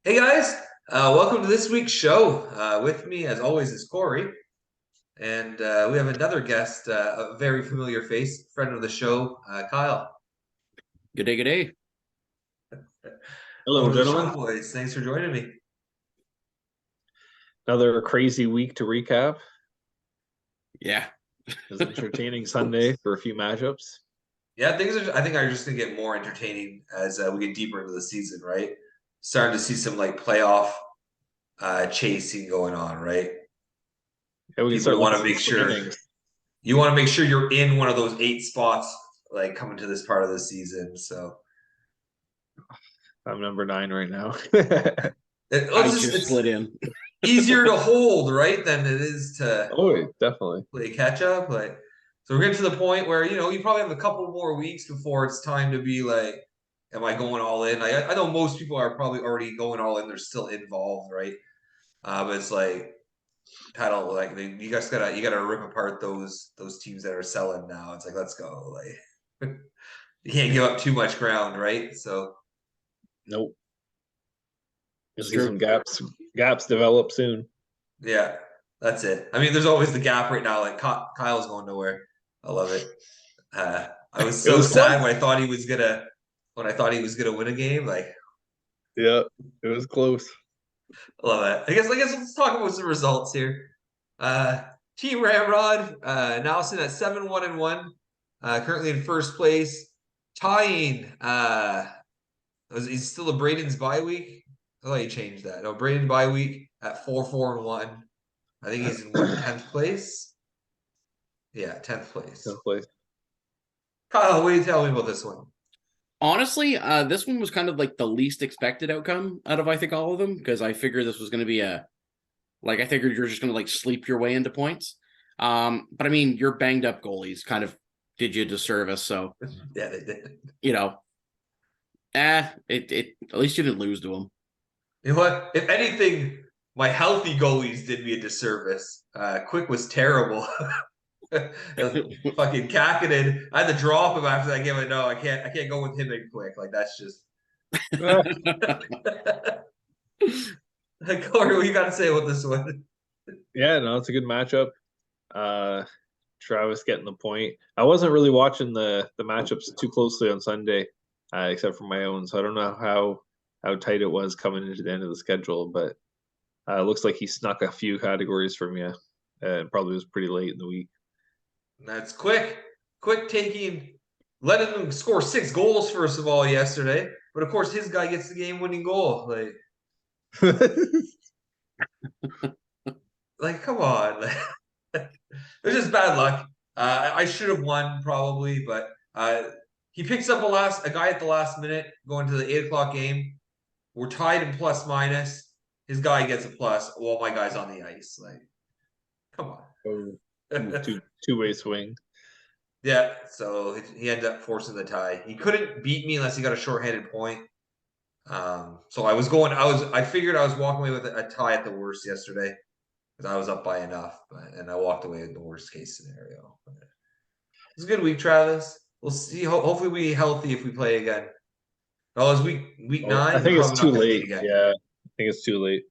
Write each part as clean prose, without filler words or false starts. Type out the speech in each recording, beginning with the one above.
Hey guys, welcome to this week's show. With me, as always, is Corey, and we have another guest, a very familiar face, friend of the show, Kyle. Good day, good day. Hello, Welcome to the show, gentlemen. boys. Thanks for joining me. Another crazy week to recap. Yeah. It was an entertaining Sunday for a few matchups. Yeah, I think are just gonna get more entertaining as we get deeper into the season, right? Starting to see some like playoff chasing going on, right? Yeah, we can People start want looking to at the make sure standings. you're in one of those 8 spots, like coming to this part of the season. So I'm number 9 right now. I let's just just it's slid in. easier to hold, right, than it is to Oh, wait, definitely. play catch up. Like, so we're getting to the point where you probably have a couple more weeks before it's time to be like, am I going all in? I know most people are probably already going all in. They're still involved, right? But it's like kind of like you gotta rip apart those teams that are selling now. It's like let's go. Like you can't give up too much ground, right? So Nope. You'll It's see some true. gaps develop soon. yeah, that's it. I mean, there's always the gap right now. Like Kyle's going nowhere. I love it. I was It so was sad close. when I thought he was gonna win a game. Like, Yeah, it was close. I love that. I guess let's talk about some results here. Uh, Team Ramrod now sitting at 7-1-1, currently in first place, tying. He's still a Braden's bye week. I thought you changed that. No, Braden bye week at 4-4-1. I think he's in what, 10th place? Yeah, 10th place. Tenth place. Kyle, what do you tell me about this one? Honestly, this one was kind of like the least expected outcome out of I think all of them because I figured this was going to be I figured you're just going to like sleep your way into points. But I mean, your banged up goalies kind of did you a disservice. So Yeah, they did. you know, it at least you didn't lose to them. You know what? If anything, my healthy goalies did me a disservice. Quick was terrible. Fucking Kakinen. I had to drop him after that game. Like, no, I can't go with him and Quick. Like that's just Ah, like Corey, what you got to say about this one? yeah, no, it's a good matchup. Uh, Travis getting the point. I wasn't really watching the matchups too closely on Sunday, except for my own. So I don't know how tight it was coming into the end of the schedule, but it looks like he snuck a few categories from you. And probably was pretty late in the week. That's Quick letting them score 6 goals first of all yesterday. But of course, his guy gets the game-winning goal. Like, come on. It's just bad luck. I should have won probably, but he picks up a guy at the last minute going to the 8 o'clock game. We're tied in plus minus. His guy gets a plus while my guy's on the ice. Like, come Oh, on. two-way swing. Yeah, so he ended up forcing the tie. He couldn't beat me unless he got a shorthanded point. So I figured I was walking away with a tie at the worst yesterday because I was up by enough, and I walked away with the worst case scenario. But it's a good week, Travis. We'll see. Hopefully, we healthy if we play again. Oh, it's week Oh, I nine. We're think it's probably too not going to meet late. again. Yeah, I think it's too late.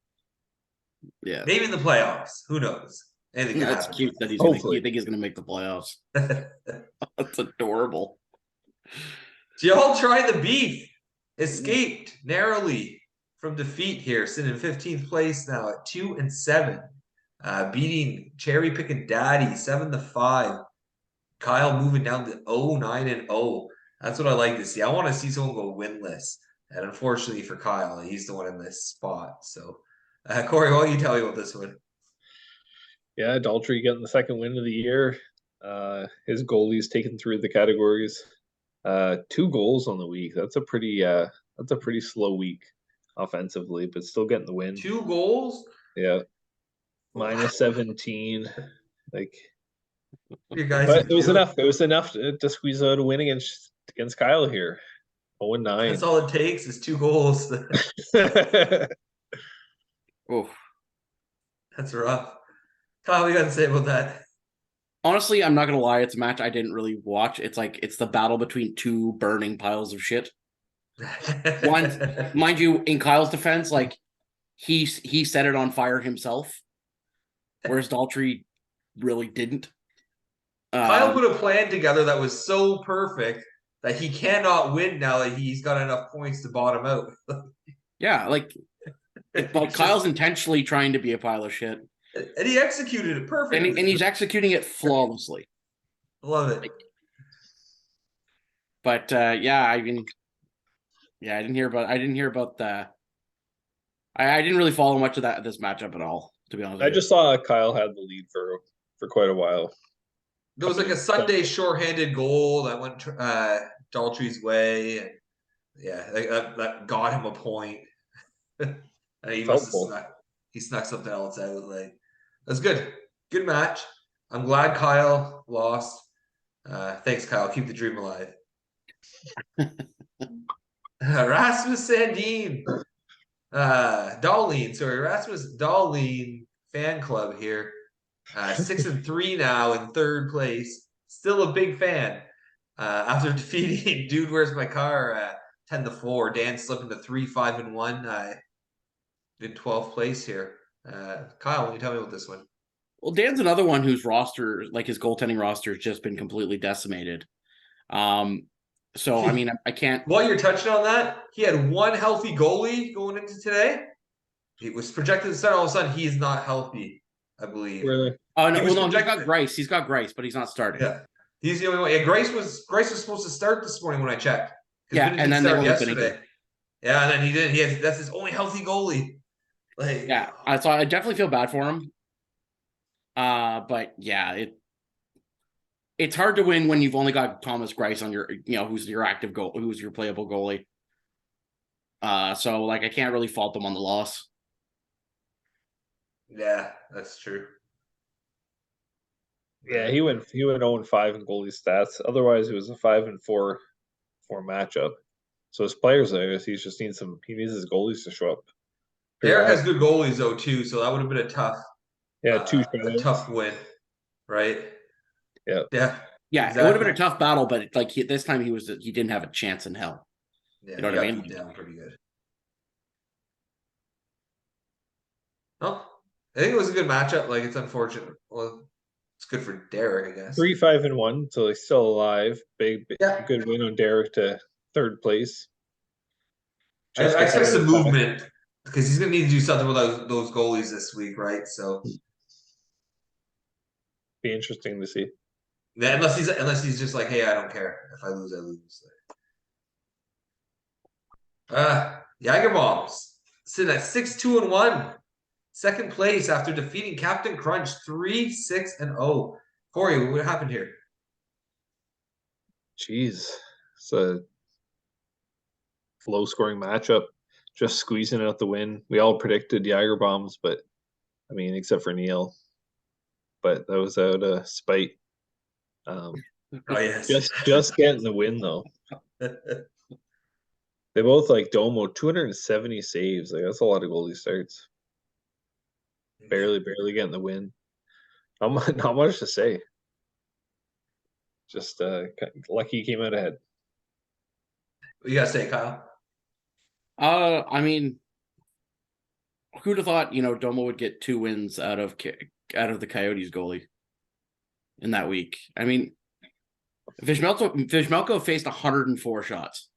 Yeah, Maybe in the playoffs. Who knows? Anything can that's happen. cute that Hopefully. you think he's gonna make the playoffs. Did That's adorable. y'all try the beef? Escaped narrowly from defeat here, sitting in 15th place now at 2-7. Beating cherry picking daddy 7-5. Kyle moving down to 0-9-0. That's what I like to see. I want to see someone go winless. And unfortunately for Kyle, he's the one in this spot. So, Corey, why don't you tell me about this one? Yeah, Daltrey getting the second win of the year. His goalie's taken through the categories. 2 goals on the week. That's a pretty slow week offensively, but still getting the win. 2 goals? Yeah, minus 17. Like, You guys but even it was do it. enough. It was enough to squeeze out a win against Kyle here. 0-9. That's all it takes is 2 goals. Oh, That's rough. Kyle, what you got to say about that? honestly, I'm not gonna lie. It's a match I didn't really watch. It's the battle between two burning piles of shit. Once, mind you, in Kyle's defense, like he set it on fire himself, whereas Daltrey really didn't. Kyle put a plan together that was so perfect that he cannot win now that he's got enough points to bottom out. Yeah, like Kyle's intentionally trying to be a pile of shit. And he executed it perfectly. And he's executing it flawlessly. Love it. But yeah, I mean, yeah, I didn't hear about the. I didn't really follow much of this matchup at all, to be honest. I just saw Kyle had the lead for quite a while. There was like a Sunday shorthanded goal that went Daltrey's way, and yeah, that got him a point. he snuck something else out. Like that's good match. I'm glad Kyle lost. Thanks, Kyle. Keep the dream alive. Rasmus Sandin, Rasmus Dahlin fan club here. 6-3 now in third place. Still a big fan. After defeating Dude Where's My Car 10-4, Dan slipped into 3-5-1 in 12th place here. Kyle, will you tell me about this one? Well, Dan's another one whose roster, like his goaltending roster, has just been completely decimated. So I mean, I can't. While you're touching on that, he had one healthy goalie going into today. He was projected to start. All of a sudden, he is not healthy, I believe. Really? Oh no, he's got Grice. He's got Grice, but he's not starting. Yeah, he's the only one. Yeah, Grice was supposed to start this morning when I checked. Yeah, and then they yesterday. Yeah, and then he didn't. That's his only healthy goalie. Like, yeah, so I definitely feel bad for him. But yeah, it's hard to win when you've only got Thomas Grice on your, who's your active goal, who's your playable goalie. So like I can't really fault them on the loss. Yeah, that's true. Yeah, he went 0-5 in goalie stats. Otherwise, it was a 5-4 matchup. So his players, I guess, he needs his goalies to show up. Derek has good goalies though too, so that would have been a tough. Yeah, a tough win, right? Yeah. Yeah, exactly. It would have been a tough battle, but like this time he didn't have a chance in hell. Yeah, you know what I mean? Down pretty good. Well, I think it was a good matchup. Like it's unfortunate. Well, it's good for Derek, I guess. 3-5-1, so he's still alive. Big good win on Derek to third place. I expect some movement because he's going to need to do something with those goalies this week, right? So be interesting to see. Yeah, unless he's just like, hey, I don't care. If I lose, I lose. Jager Bombs sitting at 6-2-1. Second place after defeating Captain Crunch 3-6-0. Corey, what happened here? Jeez. It's a low scoring matchup. Just squeezing out the win. We all predicted Jager Bombs, but I mean, except for Neil. But that was out of spite. Yes. Just getting the win though. They both like Domo 270 saves. Like that's a lot of goalie starts. Barely getting the win. Not much to say. Just lucky he came out ahead. What you gotta say, Kyle? I mean, who'd have thought Domo would get 2 wins out of the Coyotes goalie in that week? I mean, Vizmelko faced 104 shots.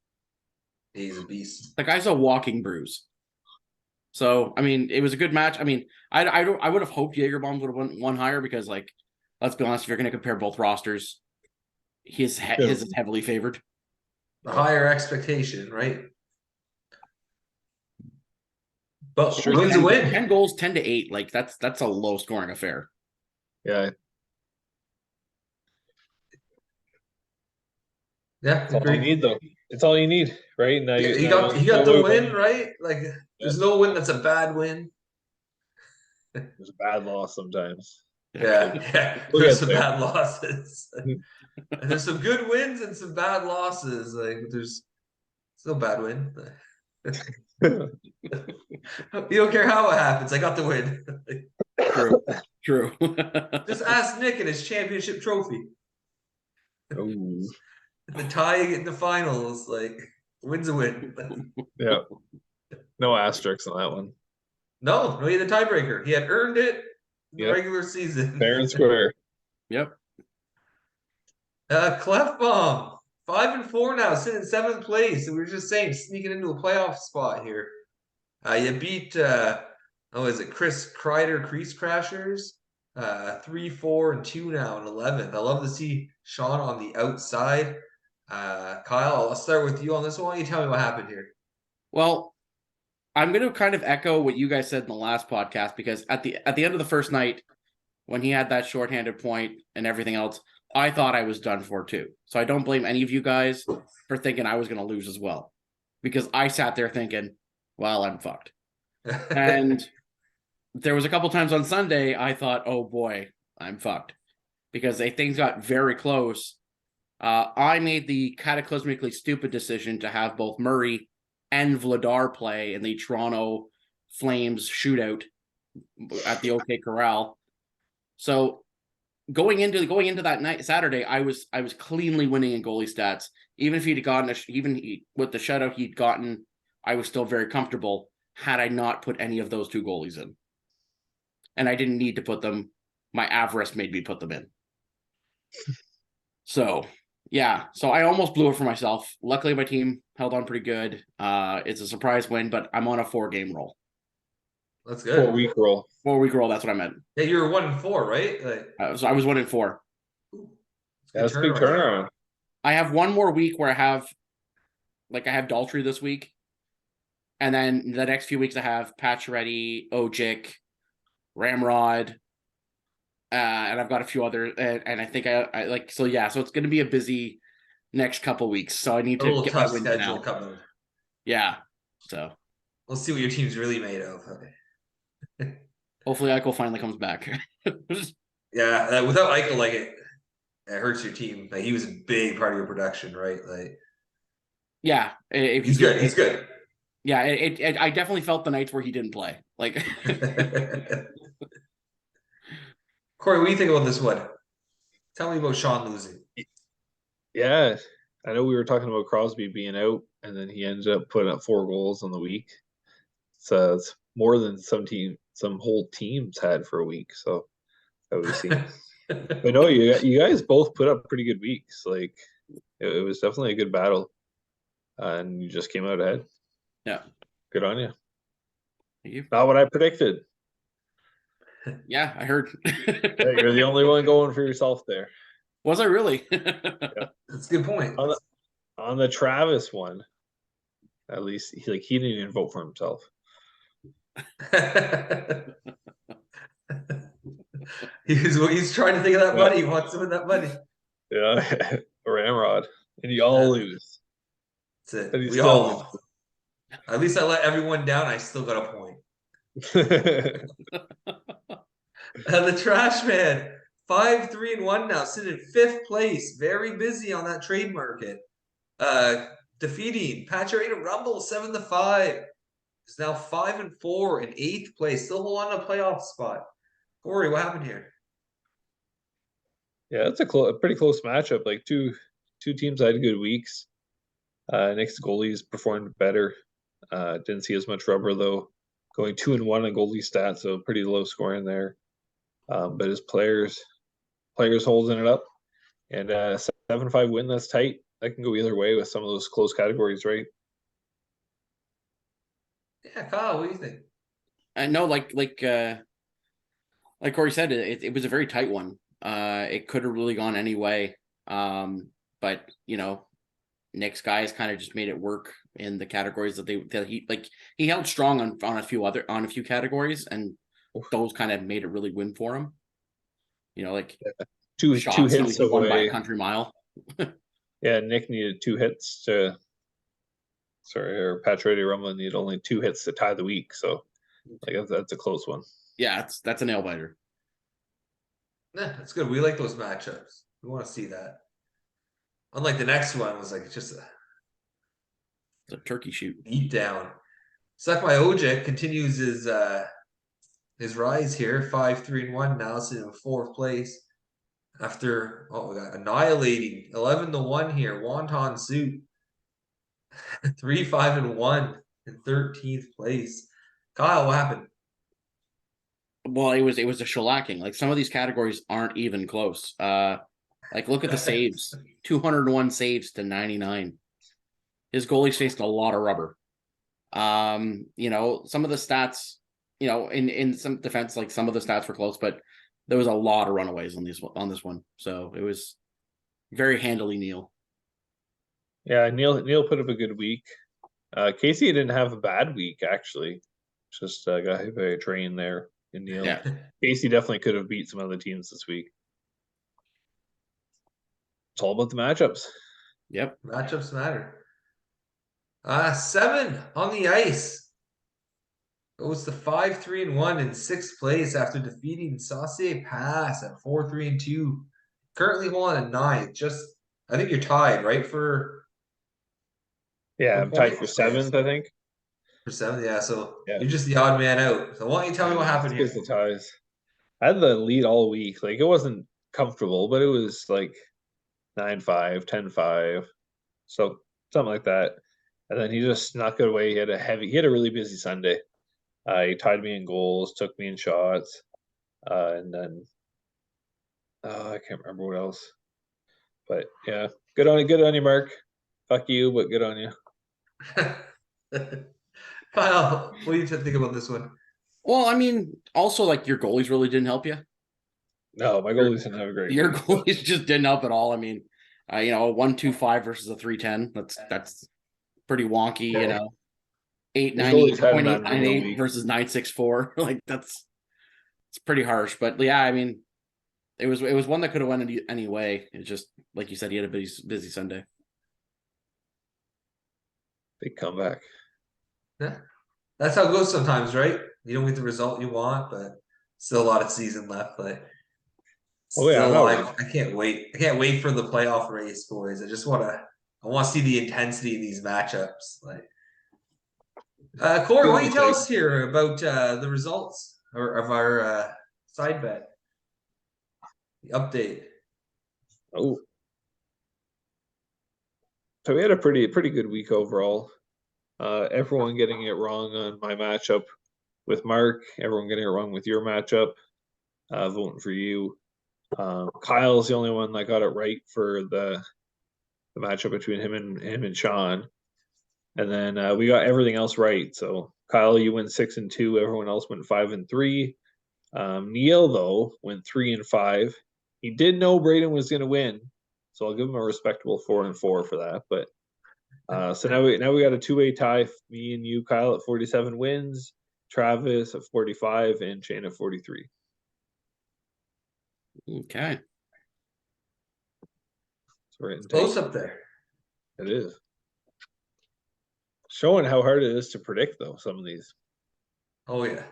He's a beast. The guy's a walking bruise. So I mean, it was a good match. I mean, I would have hoped Jager Bombs would have won higher because, like, let's be honest, if you're going to compare both rosters, his is heavily favored. A higher expectation, right? But sure, wins a win. 10 goals, 10-8. Like that's a low scoring affair. Yeah. Yeah, it's all you need though. It's all you need, right? Now he got the win, right? Like there's no win that's a bad win. There's a bad loss sometimes. Yeah. There's some bad losses. There's some good wins and some bad losses. Like there's no bad win. You don't care how it happens. I got the win. True. Just ask Nick and his championship trophy. Oh. The tie in the finals, like Win's a win. Yeah. No asterisks on that one. No, he had the tiebreaker. He had earned it in the Yep. regular season. Fair and square. Yep. Clefbaum, 5-4 now, sitting in 7th place. And we were just saying, sneaking into a playoff spot here. You beat is it Chris Kreider Crease Crashers? 3-4-2 now in 11th. I love to see Sean on the outside. Kyle, I'll start with you on this one. Why don't you tell me what happened here? Well, I'm going to kind of echo what you guys said in the last podcast, because at the end of the first night, when he had that shorthanded point and everything else, I thought I was done for too. So I don't blame any of you guys for thinking I was going to lose as well, because I sat there thinking, well, I'm fucked. And there was a couple times on Sunday I thought, oh boy, I'm fucked, because things got very close. I made the cataclysmically stupid decision to have both Murray and Vladar play in the Toronto Flames shootout at the OK Corral. So going into that night, Saturday, I was cleanly winning in goalie stats. Even if he'd gotten with the shutout he'd gotten, I was still very comfortable had I not put any of those two goalies in. And I didn't need to put them. My avarice made me put them in. So, yeah. So I almost blew it for myself. Luckily, my team held on pretty good. It's a surprise win, but I'm on a 4-game roll. That's good. 4-week roll. 4-week roll, that's what I meant. Yeah, you were 1-4, right? So I was 1-4. That's a big turnaround. I have one more week where I have Daltrey this week. And then the next few weeks I have Pacioretty, Ojic, Ramrod, and I've got a few other, and I think I like, so yeah, so it's going to be a busy next couple weeks. So I need to get my wins now. Coming. Yeah. So we'll see what your team's really made of. Hopefully Eichel finally comes back. Yeah, without Eichel, like it hurts your team. Like, he was a big part of your production, right? Like, yeah, he's good. He's good. Yeah, I definitely felt the nights where he didn't play. Like, Corey, what do you think about this one? Tell me about Sean losing. Yeah, I know we were talking about Crosby being out, and then he ended up putting up 4 goals on the week. So it's more than some whole teams had for a week. So that we've seen. But no, you guys both put up pretty good weeks. Like, it was definitely a good battle, and you just came out ahead. Yeah, good on you. Thank you. Not what I predicted. Yeah, I heard. You're the only one going for yourself there. Was I really? Yeah. That's a good point. On the Travis one, at least he didn't even vote for himself. He's trying to think of that money. He wants some of that money. Yeah, Ramrod, and you all lose. That's it. We all. At least I let everyone down. I still got a point. The Trash Man, 5-3-1 now, sitting in 5th place. Very busy on that trade market. Defeating Pacioretty Rumble 7-5. It's now 5-4 in 8th place. Still hold on to a playoff spot. Corey, what happened here? Yeah, it's a pretty close matchup. Like two teams had good weeks. Nick's goalies performed better. Didn't see as much rubber though. Going 2-1 on goalie stats, so pretty low scoring there. But his players holding it up, and 7-5 win. That's tight. That can go either way with some of those close categories, right? Yeah, Kyle, what do you think? No, like Corey said, it was a very tight one. It could have really gone any way. But Nick's guys kind of just made it work in the categories that he held strong on a few categories, and those kind of made it really win for him. Two shots, hits he won by away. a country mile. Yeah, Nick needed 2 hits or Pacioretty Rumble needed only 2 hits to tie the week. So that's a close one. Yeah, that's a nail biter. Yeah, that's good. We like those matchups. We want to see that. Unlike the next one, was like just a turkey shoot. Beat down. Suck My Ojic continues his rise here. 5-3-1 now, sitting in 4th place. After we got annihilating 11-1 here. Wonton Suit. 3-5-1 in 13th place. Kyle, what happened? Well, it was a shellacking. Like some of these categories aren't even close. Like look at the saves. 201 saves to 99. His goalie's faced a lot of rubber. Some of the stats, in some defense, like some of the stats were close, but there was a lot of runaways on this one. So it was very handily Neil. Yeah, Neil put up a good week. Casey didn't have a bad week actually. Just got hit by a train there in Neil. Yeah. Casey definitely could have beat some other teams this week. It's all about the matchups. Yep. Matchups matter. 7 on the ice. Goes to 5-3-1 in 6th place after defeating Saucier Pass at 4-3-2. Currently holding a 9. I think you're tied, right? Yeah, For I'm tied for points? 7th, I think. For 7th, yeah. So Yeah. you're just the odd man out. So why don't you tell me what happened here? It's the ties. I had the lead all week. Like it wasn't comfortable, but it was like 9-5, 10-5, so something like that. And then he just snuck it away. He had a really busy Sunday. He tied me in goals, took me in shots, and then I can't remember what else. But yeah, good on you, Mark. Fuck you, but good on you. Kyle, what do you think about this one? Well, I mean, also like your goalies really didn't help you. No, my goalies didn't have a great Your week. goalies just didn't help at all. I mean, a 1-2-5 versus a 3-10. That's pretty wonky, 8-9-8 versus 9-6-4. Like it's pretty harsh. But yeah, I mean, it was one that could have went any way. It's just like you said, he had a busy Sunday. Big comeback. Yeah. That's how it goes sometimes, right? You don't get the result you want, but still a lot of season left. But I can't wait. I can't wait for the playoff race, boys. I want to see the intensity in these matchups. Like, Corey, why don't you tell us here about the results of our side bet? The update. Oh, so we had a pretty good week overall. Everyone getting it wrong on my matchup with Mark. Everyone getting it wrong with your matchup. Voting for you. Kyle's the only one that got it right for the matchup between him and Sean. And then we got everything else right. So Kyle, you went 6-2. Everyone else went 5-3. Neil though went 3-5. He did know Braden was going to win, so I'll give him a respectable 4-4 for that. But so now we got a 2-way tie. Me and you, Kyle, at 47 wins. Travis at 45 and Shane at 43. Okay. It's close up there. It is. Showing how hard it is to predict, though, some of these. Oh, yeah.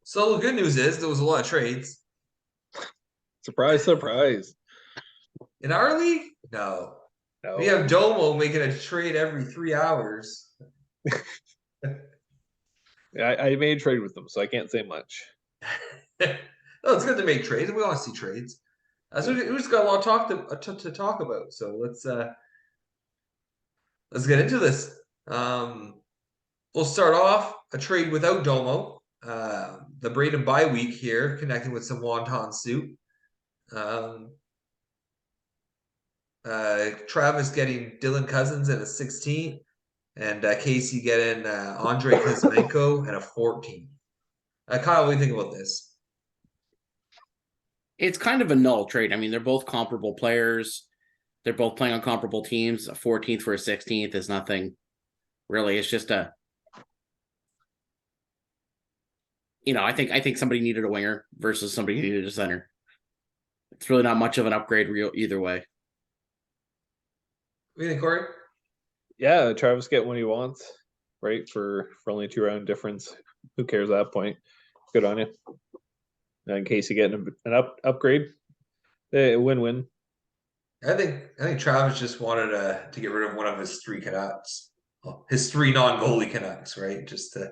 So the good news is there was a lot of trades. Surprise, surprise. In our league? No. We have Domo making a trade every 3 hours. I made a trade with them, so I can't say much. No, it's good to make trades. We want to see trades. So we just got a lot to talk about. So let's get into this. We'll start off a trade without Domo. The Braden bye week here, connecting with some wonton soup. Travis getting Dylan Cousins at a 16, and Casey getting Andrei Kuzmenko at a 14. Kyle, what do you think about this? It's kind of a null trade. I mean, they're both comparable players. They're both playing on comparable teams. A 14th for a 16th is nothing really. It's just I think somebody needed a winger versus somebody needed a center. It's really not much of an upgrade either way. What do you think, Corey? Yeah, Travis get what he wants, right? For only 2-round difference. Who cares at that point? Good on you. In case you get an upgrade, win-win. I think Travis just wanted to get rid of one of his 3 Canucks, his 3 non-goalie Canucks, right? Just to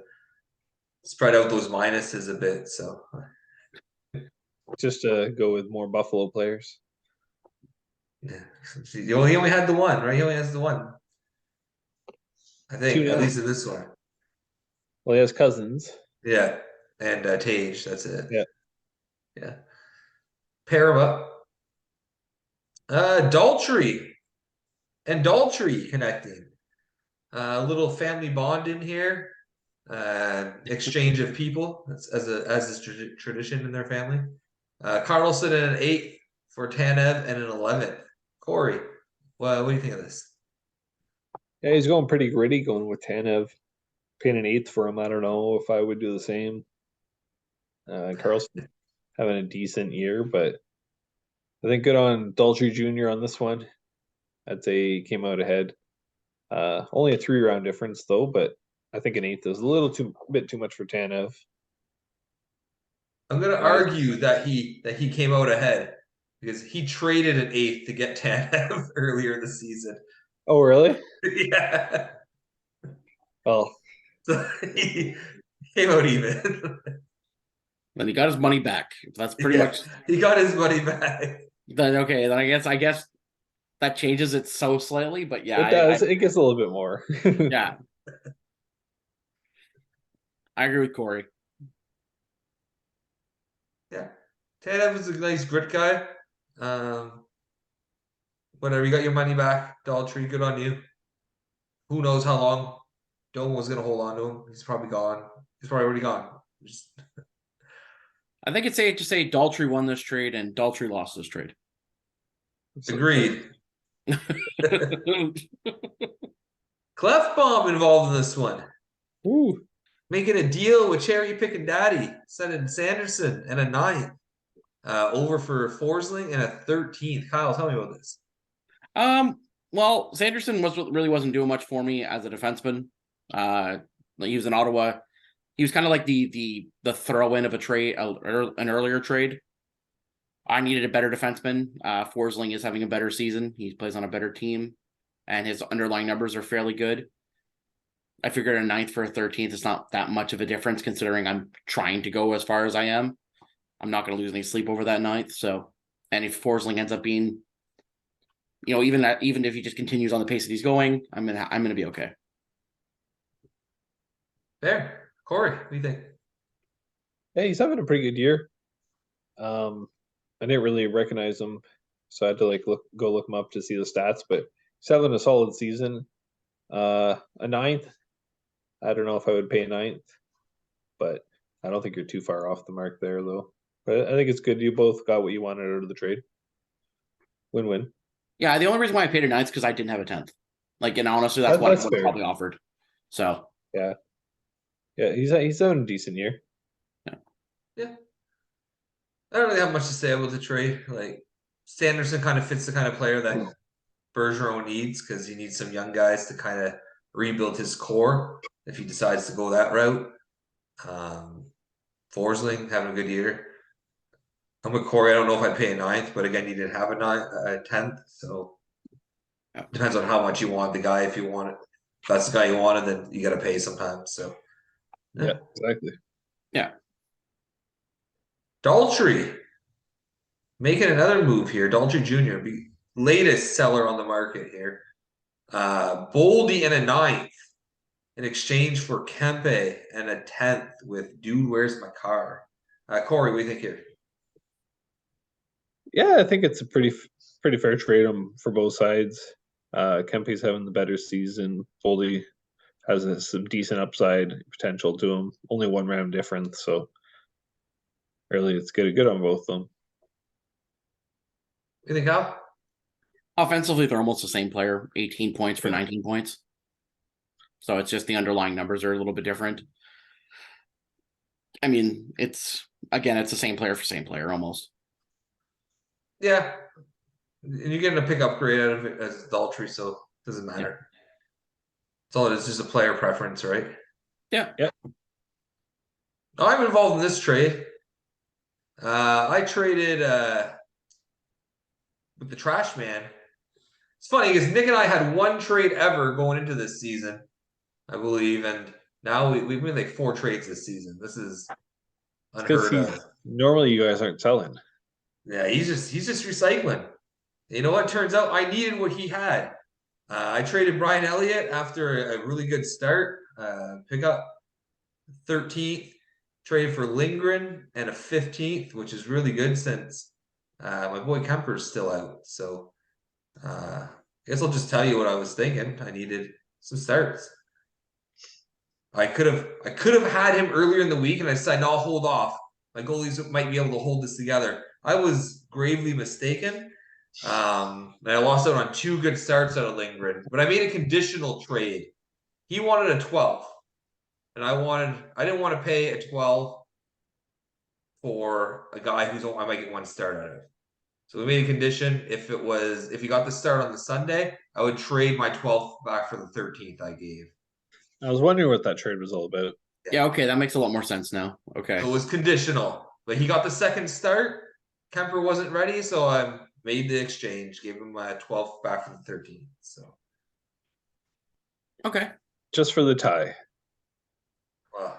spread out those minuses a bit. So just to go with more Buffalo players. Yeah. He only had the one, right? He only has the one. I Two think, at now. least in this one. Well, he has cousins. Yeah. And Tage, that's it. Yeah. Yeah. Pair them up. Daltrey and Daltrey connecting. A little family bond in here. Exchange of people as is tradition in their family. Carlson in an 8th for Tanev and an 11th. Corey, well, what do you think of this? Yeah, he's going pretty gritty, going with Tanev. Paying an 8th for him. I don't know if I would do the same. Carlson having a decent year, but I think good on Daltrey Jr. on this one. I'd say he came out ahead. Only a 3-round difference though, but I think an 8th is a little bit too much for Tanev. I'm gonna Guys, argue that he came out ahead because he traded an 8th to get Tanev earlier in the season. oh really? Yeah. Well, So he came out even. Then he got his money back. That's pretty Yeah, much. he got his money back. Then okay. Then I guess that changes it so slightly. But yeah, it does. It gets a little bit more. yeah, I agree with Corey. Yeah. Tanev is a nice grit guy. Whatever, you got your money back. Daltrey, good on you. Who knows how long Dome was gonna hold on to him. He's probably gone. He's probably already gone. Just I think it's safe to say Daltrey won this trade and Daltrey lost this trade. agreed. Clefbaum involved in this one. Ooh. Making a deal with Cherry Pickin' Daddy, sending Sanderson and a 9th. Over for Forsling and a 13th. Kyle, tell me about this. Well, Sanderson really wasn't doing much for me as a defenseman. He was in Ottawa. He was kind of like the throw-in of a trade, an earlier trade. I needed a better defenseman. Forsling is having a better season. He plays on a better team, and his underlying numbers are fairly good. I figured a 9th for a 13th is not that much of a difference considering I'm trying to go as far as I am. I'm not going to lose any sleep over that 9th. So, and if Forsling ends up being, even if he just continues on the pace that he's going, I'm gonna be okay. There, Corey, what do you think? Yeah, he's having a pretty good year. I didn't really recognize him, so I had to go look him up to see the stats. But he's having a solid season. A 9th. I don't know if I would pay a 9th, but I don't think you're too far off the mark there, though. But I think it's good. You both got what you wanted out of the trade. Win-win. Yeah, the only reason why I paid a 9th is because I didn't have a 10th. And honestly, that's what I would have probably offered. So yeah, he's having a decent year. Yeah. I don't really have much to say about the trade. Like Sanderson kind of fits the kind of player that Bergeron needs because he needs some young guys to kind of rebuild his core if he decides to go that route. Forsling having a good year. I'm with Corey. I don't know if I'd pay a 9th, but again, you didn't have a 10th, so depends on how much you want the guy. If you want it, if that's the guy you wanted, then you got to pay sometimes. So yeah, exactly. Yeah. Daltrey making another move here. Daltrey Jr., latest seller on the market here. Boldy and a 9th in exchange for Kempe and a 10th with Dude, Where's My Car? Corey, what do you think here? Yeah, I think it's a pretty fair trade for both sides. Kempe's having the better season. Boldy has some decent upside potential to him. Only 1-round difference, so really it's good on both of them. You think how? Offensively, they're almost the same player, 18 points for 19 points. So it's just the underlying numbers are a little bit different. I mean, it's the same player for same player almost. Yeah. And you're getting a pick upgrade out of it as Daltrey, so it doesn't matter. It's all it is, just a player preference, right? Yeah. Yeah. I'm involved in this trade. I traded with the trash man. It's funny because Nick and I had one trade ever going into this season, I believe, and now we've made like 4 trades this season. This is unheard of. Normally you guys aren't selling. Yeah, he's just recycling. You know what? Turns out I needed what he had. I traded Brian Elliott after a really good start. Pick up 13th, traded for Lindgren and a 15th, which is really good since my boy Kemper's still out. So I guess I'll just tell you what I was thinking. I needed some starts. I could have had him earlier in the week, and I decided, no, I'll hold off. My goalies might be able to hold this together. I was gravely mistaken. And I lost out on 2 good starts out of Lindgren, but I made a conditional trade. He wanted a 12, and I didn't want to pay a 12 for a guy I might get 1 start out of. So we made a condition. If he got the start on the Sunday, I would trade my 12th back for the 13th I gave. I was wondering what that trade was all about. Yeah, okay, that makes a lot more sense now. Okay. So it was conditional, but he got the second start. Kemper wasn't ready, so I made the exchange, gave him my 12th back for the 13th. So Okay. Just for the tie.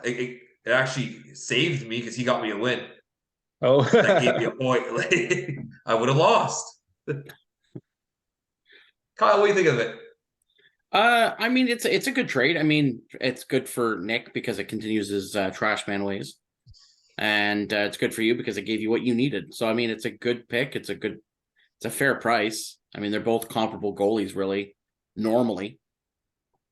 it actually saved me because he got me a win. Oh, That gave me a point. Like, I would have lost. Kyle, what do you think of it? I mean, it's a good trade. I mean, it's good for Nick because it continues his trash man ways, and it's good for you because it gave you what you needed. So I mean, it's a good pick. It's a fair price. I mean, they're both comparable goalies, really, normally.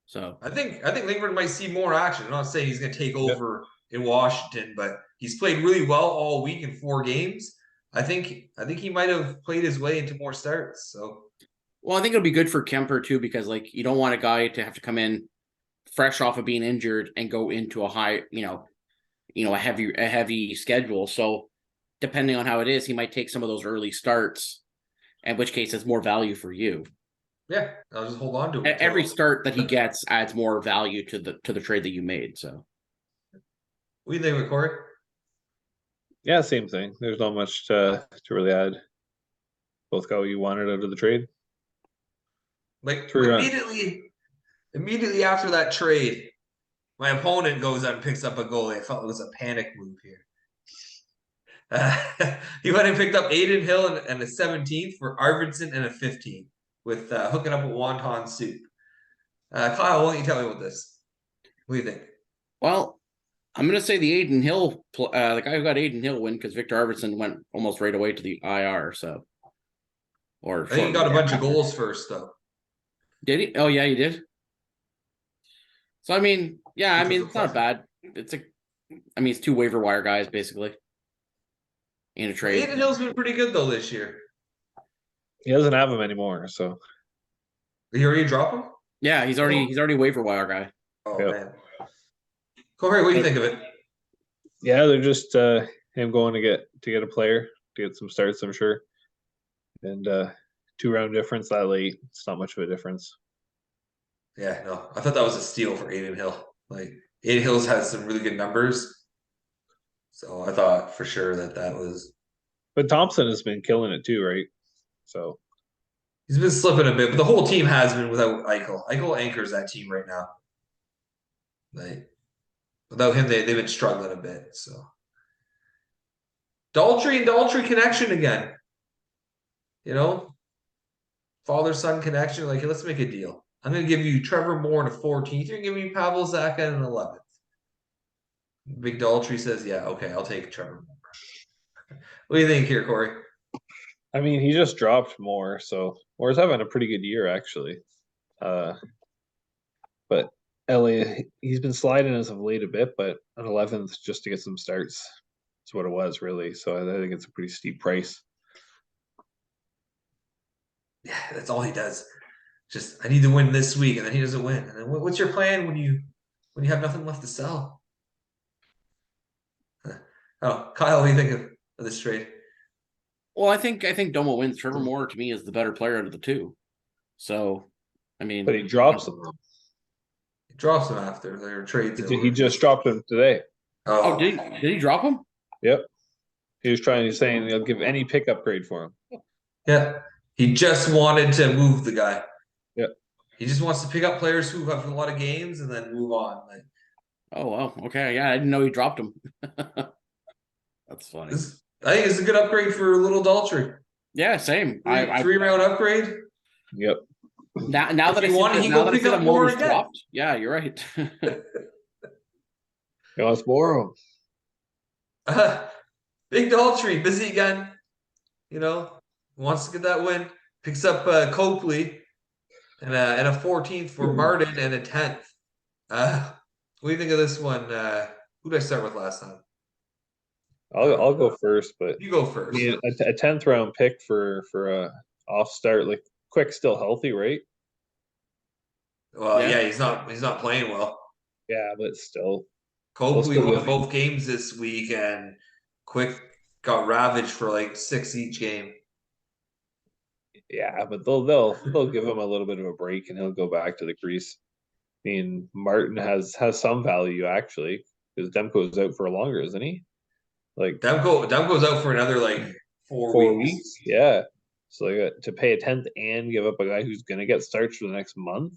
So I think Lindgren might see more action. I'm not saying he's going to take over in Washington, but he's played really well all week in 4 games. I think he might have played his way into more starts. So, well, I think it'll be good for Kemper too because like you don't want a guy to have to come in fresh off of being injured and go into a high, a heavy schedule. So depending on how it is, he might take some of those early starts, in which case it's more value for you. yeah, I'll just hold on to it. Every start that he gets adds more value to the trade that you made. So, what do you think of it, Corey? yeah, same thing. There's not much to really add. Both got what you wanted out of the trade. Like True. immediately after that trade, my opponent goes out and picks up a goalie. I felt it was a panic move here. He went and picked up Aiden Hill and a 17th for Arvidsson and a 15th with hooking up a wonton soup. Kyle, why don't you tell me about this? What do you think? well, I'm going to say the Aiden Hill, the guy who got Aiden Hill win because Victor Arvidsson went almost right away to the IR. So, I think he got a bunch of goals first, though. Did he? Oh yeah, he did. So I mean, yeah, I mean it's not bad. It's 2 waiver wire guys basically in a trade. Aiden Hill's been pretty good though this year. He doesn't have him anymore, so Did he already drop him? Yeah, he's already waiver wire guy. Oh Yep. man. Corey, what do you think of it? yeah, they're just him going to get a player to get some starts, I'm sure. And 2-round difference that late, it's not much of a difference. Yeah, no, I thought that was a steal for Aiden Hill. Like Aiden Hill's has some really good numbers, so I thought for sure that was. But Thompson has been killing it too, right? So He's been slipping a bit, but the whole team has been without Eichel. Eichel anchors that team right now. Like without him, they've been struggling a bit. So Daltrey and Daltrey connection again. Father-son connection. Like, let's make a deal. I'm going to give you Trevor Moore in a 14th. You're going to give me Pavel Zacha in an 11th. Big Daltrey says, yeah, okay, I'll take Trevor Moore. What do you think here, Corey? I mean, he just dropped more, so Moore's having a pretty good year actually. But LA, he's been sliding as of late a bit, but an 11th just to get some starts is what it was really. So I think it's a pretty steep price. Yeah, that's all he does. Just I need to win this week, and then he doesn't win. And then what's your plan when you have nothing left to sell? Oh, Kyle, what do you think of this trade? Well, I think Domo wins. Trevor Moore to me is the better player out of the 2. So, I mean, But he drops him. He drops him after their trades. He just dropped him today. Oh, did he drop him? Yep. He was saying he'll give any pick upgrade for him. Yeah. He just wanted to move the guy. Yep. He just wants to pick up players who have a lot of games and then move on. Like, oh, wow. Okay. Yeah, I didn't know he dropped him. That's funny. I think it's a good upgrade for little Daltrey. Yeah, same. I 3-round upgrade. Yep. now If that I you see want it, that he now go that I pick see up that more more was again. swapped. Yeah, you're right. He wants more of Big Daltrey, busy again. You know, wants to get that win. Picks up Copley and a 14th for Martin and a 10th. What do you think of this one? Who did I start with last time? I'll go first, but You go I first. mean a 10th round pick for a off start, like Quick still healthy, right? Well, Yeah. yeah, he's not playing well. Yeah, but still. Copley still won good. both games this week, and Quick got ravaged for like 6 each game. Yeah, but they'll give him a little bit of a break and he'll go back to the crease. I mean, Martin has some value actually, because Demko's out for longer, isn't he? Like Demko's out for another like 4 4 weeks. weeks. Yeah. So they got to pay a 10th and give up a guy who's gonna get starts for the next month.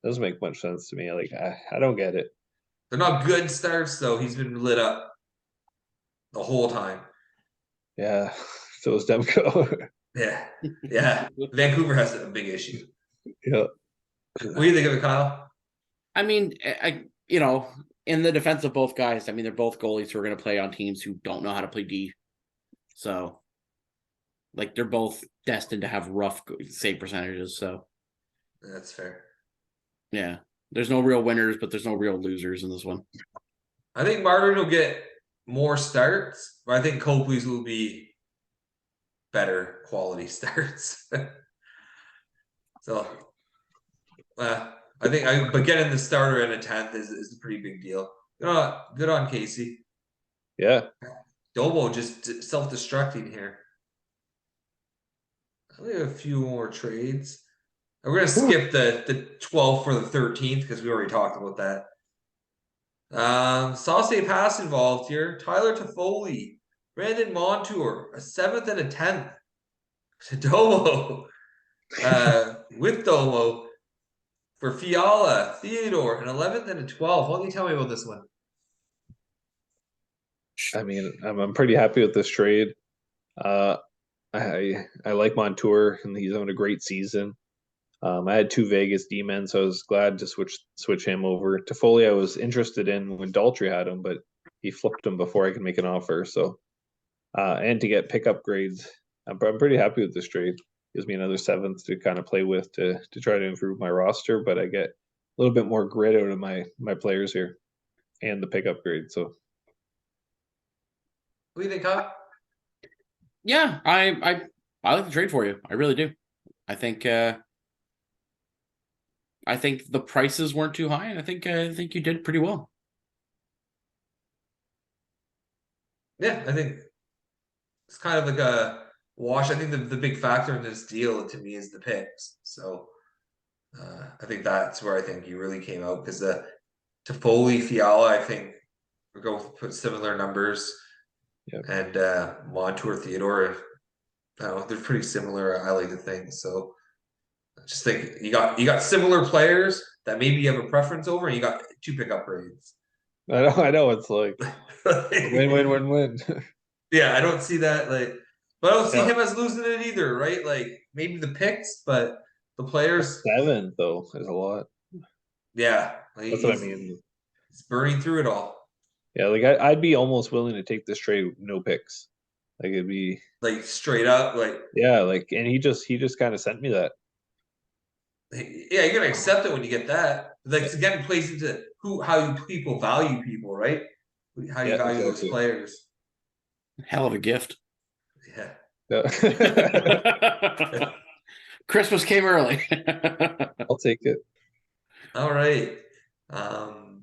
Doesn't make much sense to me. Like I don't get it. They're not good starts though. He's been lit up the whole time. Yeah. So is Demko. Yeah, yeah. Vancouver has a big issue. Yeah. What do you think of it, Kyle? I mean, in the defense of both guys, I mean, they're both goalies who are going to play on teams who don't know how to play D. So, like, they're both destined to have rough save percentages. So, That's fair. yeah, there's no real winners, but there's no real losers in this one. I think Martin will get more starts, but I think Copley's will be better quality starts. So, but getting the starter in a 10th is a pretty big deal. Good on Casey. Yeah. Domo just self-destructing here. We have a few more trades. And we're gonna skip the 12th for the 13th because we already talked about that. Sauce pass involved here. Tyler Toffoli, Brandon Montour, a 7th and a 10th. Domo. With Domo for Fiala, Theodore, an 11th and a 12th. What can you tell me about this one? I mean, I'm pretty happy with this trade. I like Montour and he's having a great season. I had 2 Vegas D-men, so I was glad to switch him over. Toffoli I was interested in when Daltrey had him, but he flipped him before I could make an offer. So, and to get pickup grades, I'm pretty happy with this trade. Gives me another 7th to kind of play with to try to improve my roster, but I get a little bit more grit out of my players here, and the pickup grade. So, What do you think, Kyle? Yeah, I like the trade for you. I really do. I think the prices weren't too high, and I think you did pretty well. Yeah, I think it's kind of like a wash. I think the big factor in this deal to me is the picks. So I think that's where I think you really came out because Toffoli, Fiala, I think we're going to put similar numbers. Yep. And Montour, Theodore, I don't know, they're pretty similar. I like to think so. I just think you got similar players that maybe you have a preference over, and you got 2 pickup grades. I know it's like win. Yeah, I don't see that but I don't see him as losing it either, right? Like maybe the picks, but the players. 7 though is a lot. Yeah, That's what I mean. He's burning through it all. Yeah, like I'd be almost willing to take this trade with no picks. Like it'd be Like straight up, yeah, like and he just kind of sent me that. yeah, you're gonna accept it when you get that. Like again, plays into how people value people, right? How you value those players. Hell of a gift. Yeah. Christmas came early. I'll take it. All right.